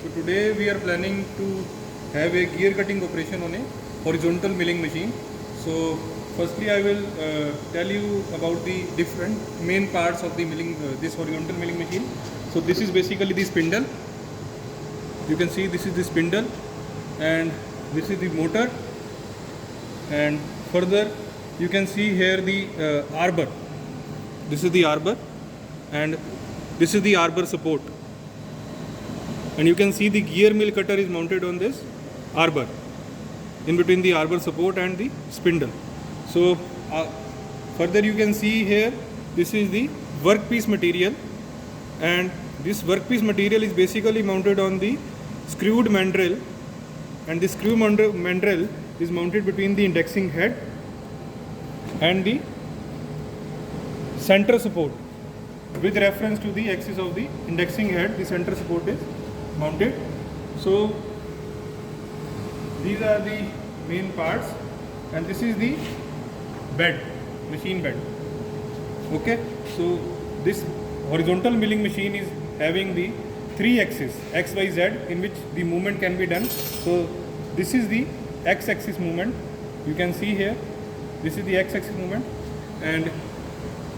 So today we are planning to have a gear cutting operation on a horizontal milling machine. So firstly I will tell you about the different main parts of the milling, this horizontal milling machine. So this is basically the spindle. You can see this is the spindle and this is the motor, and further you can see here the arbor. This is the arbor and this is the arbor support, and you can see the gear mill cutter is mounted on this arbor in between the arbor support and the spindle. So further you can see here this is the workpiece material, and this workpiece material is basically mounted on the screwed mandrel, and this screw mandrel is mounted between the indexing head and the center support. With reference to the axis of the indexing head, the center support is mounted. So these are the main parts, and this is the bed, machine bed. Okay, so this horizontal milling machine is having the three axes X, Y, Z, in which the movement can be done. So this is the X axis movement. You can see here this is the X axis movement, and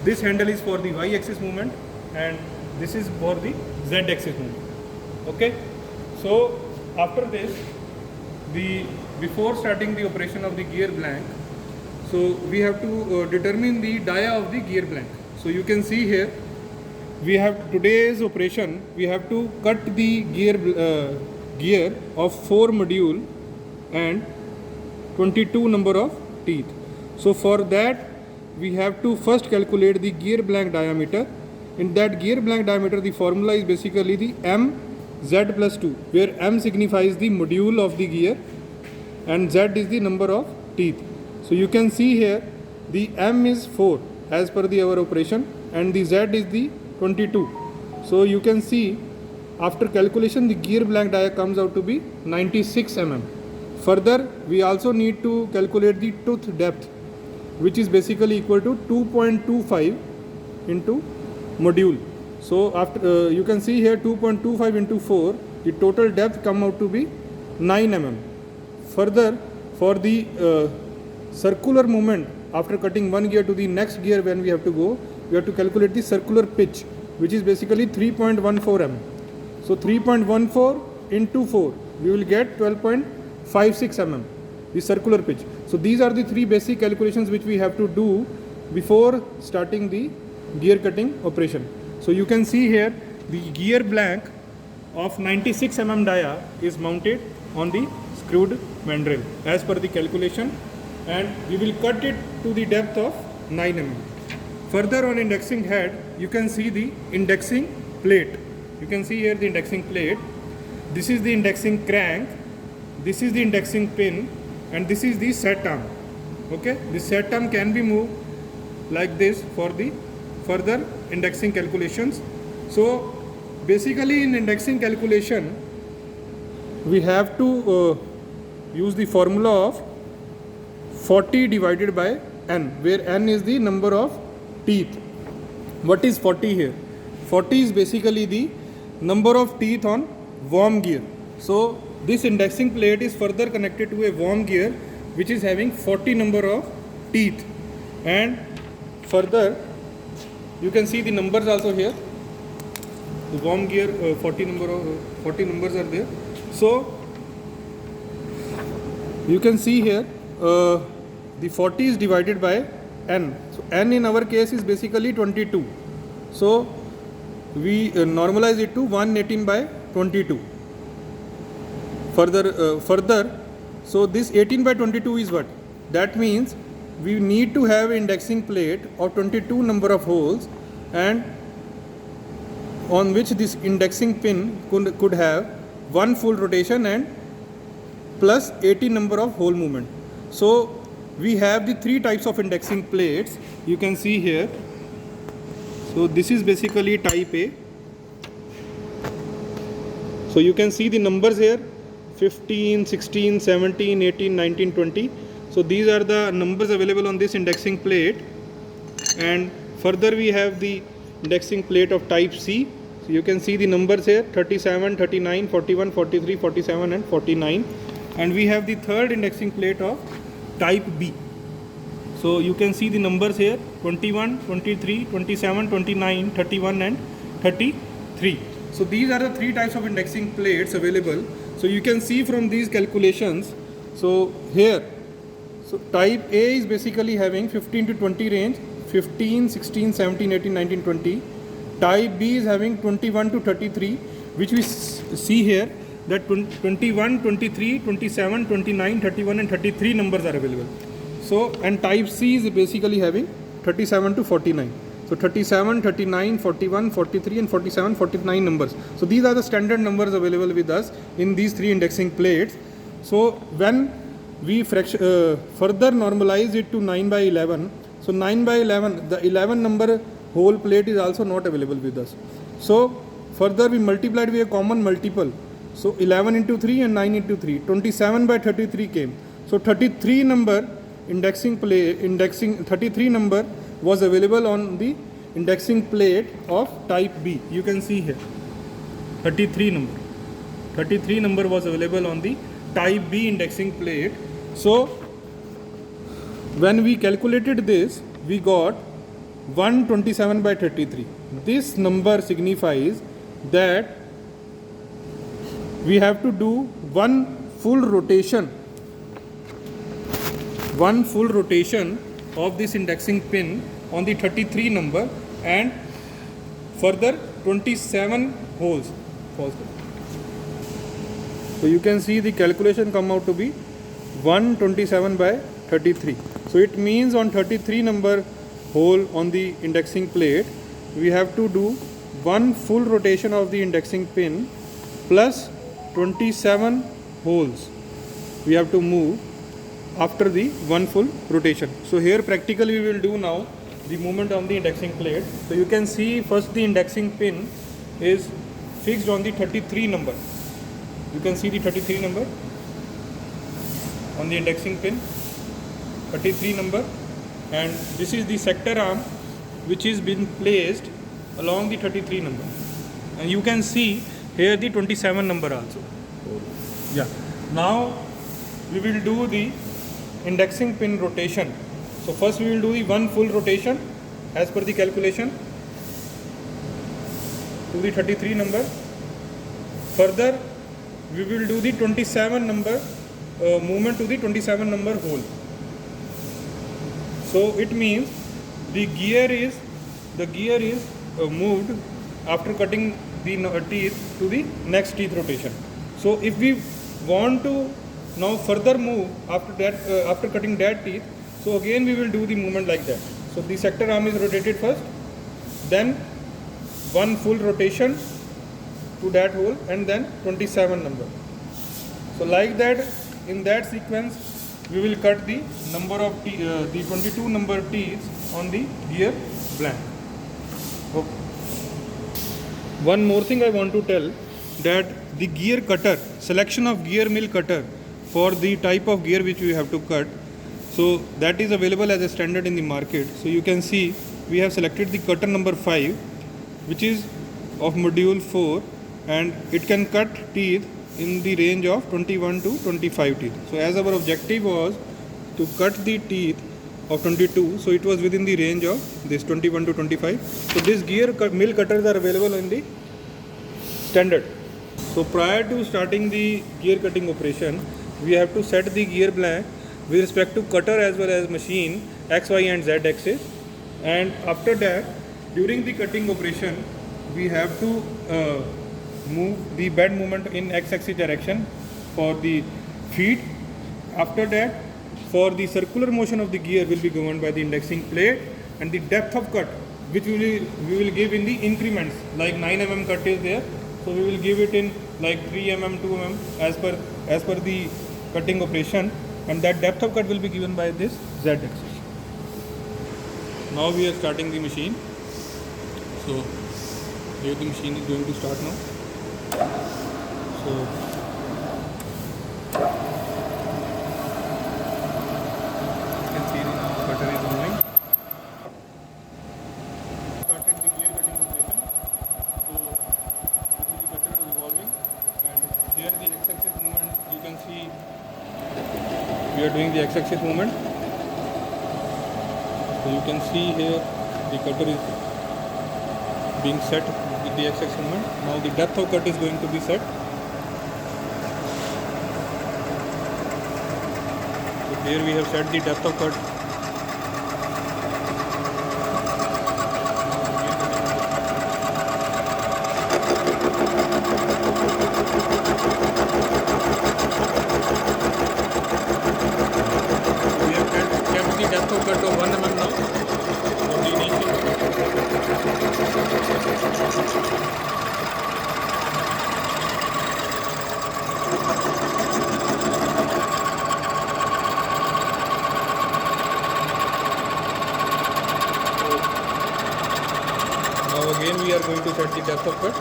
this handle is for the Y axis movement, and this is for the Z axis movement. Okay, so after this, before starting the operation of the gear blank, so we have to determine the dia of the gear blank. So you can see here we have today's operation, we have to cut the gear of 4 module and 22 number of teeth. So for that we have to first calculate the gear blank diameter. In that gear blank diameter, the formula is basically the mz plus 2, where m signifies the module of the gear and z is the number of teeth. So you can see here the m is 4 as per our operation, and the z is the 22. So you can see after calculation the gear blank dia comes out to be 96 mm. Further we also need to calculate the tooth depth, which is basically equal to 2.25 into module. So after you can see here 2.25 into 4, the total depth come out to be 9 mm. Further, for the circular movement after cutting one gear to the next gear, when we have to go, we have to calculate the circular pitch, which is basically 3.14 mm. So 3.14 into 4, we will get 12.56 mm, the circular pitch. So these are the three basic calculations which we have to do before starting the gear cutting operation. So you can see here the gear blank of 96 mm dia is mounted on the screwed mandrel as per the calculation, and we will cut it to the depth of 9 mm. Further, on indexing head you can see the indexing plate. You can see here the indexing plate. This is the indexing crank, this is the indexing pin, and this is the set arm. Okay, the set arm can be moved like this for the further indexing calculations. So basically in indexing calculation we have to use the formula of 40 divided by n, where n is the number of teeth. What is 40 here? 40 is basically the number of teeth on worm gear. So this indexing plate is further connected to a worm gear which is having 40 number of teeth, and further you can see the numbers also here. The worm gear 40 numbers are there. So you can see here the 40 is divided by n. So n in our case is basically 22. So we normalize it to 118 by 22. Further, so this 18 by 22 is what? That means we need to have indexing plate of 22 number of holes, and on which this indexing pin could have one full rotation and plus 18 number of hole movement. So we have the three types of indexing plates. You can see here. So this is basically type A. So you can see the numbers here: 15, 16, 17, 18, 19, 20. So these are the numbers available on this indexing plate, and further we have the indexing plate of type C. So you can see the numbers here 37, 39, 41, 43, 47 and 49. And we have the third indexing plate of type B. So you can see the numbers here 21, 23, 27, 29, 31 and 33. So these are the three types of indexing plates available. So you can see from these calculations. So here, so type A is basically having 15 to 20 range, 15, 16, 17, 18, 19, 20. Type B is having 21 to 33, which we see here that 21, 23, 27, 29, 31 and 33 numbers are available. So, and type C is basically having 37 to 49. So 37, 39, 41, 43 and 47, 49 numbers. So these are the standard numbers available with us in these three indexing plates. So when we further normalize it to 9 by 11, so 9 by 11, the 11 number whole plate is also not available with us. So further we multiplied with a common multiple. So 11 into 3 and 9 into 3, 27 by 33 came. So 33 number 33 number was available on the indexing plate of type B. You can see here 33 number was available on the type B indexing plate. So when we calculated this, we got 127 by 33. This number signifies that we have to do one full rotation of this indexing pin on the 33 number and further 27 holes. So you can see the calculation come out to be 127 by 33. So it means on 33 number hole on the indexing plate, we have to do one full rotation of the indexing pin plus 27 holes we have to move after the one full rotation. So here practically we will do now the movement on the indexing plate. So you can see first the indexing pin is fixed on the 33 number. You can see the 33 number on the indexing pin, 33 number, and this is the sector arm which is been placed along the 33 number, and you can see here the 27 number also. Yeah. Now we will do the indexing pin rotation. So first we will do the one full rotation as per the calculation to the 33 number. Further we will do the 27 number movement to the 27 number hole. So it means the gear is moved after cutting the teeth to the next teeth rotation. So if we want to now further move after that, after cutting that teeth, so again we will do the movement like that. So the sector arm is rotated first, then one full rotation to that hole, and then 27 number. So like that, in that sequence we will cut the number of the 22 number teeth on the gear blank. Okay. One more thing I want to tell, that the gear cutter, selection of gear mill cutter for the type of gear which we have to cut, so that is available as a standard in the market. So you can see we have selected the cutter number 5, which is of module 4, and it can cut teeth in the range of 21 to 25 teeth. So as our objective was to cut the teeth of 22, so it was within the range of this 21 to 25. So this gear mill cutters are available in the standard. So prior to starting the gear cutting operation, we have to set the gear blank with respect to cutter as well as machine X, Y and Z axis, and after that during the cutting operation we have to move the bed movement in X axis direction for the feet. After that, for the circular motion of the gear will be governed by the indexing plate, and the depth of cut which we will give in the increments, like 9 mm cut is there, so we will give it in like 3 mm, 2 mm as per the cutting operation, and that depth of cut will be given by this Z axis. Now we are starting the machine. So here the machine is going to start now. So you can see now the cutter is moving. Started the gear cutting operation. So here the x-axis movement, you can see we are doing the x-axis movement. So you can see here the cutter is being set with the x-axis movement. Now the depth of cut is going to be set. So here we have set the depth of cut. We have kept the depth of cut of 1 mm now for the initial. Now again we are going to set the depth of cut.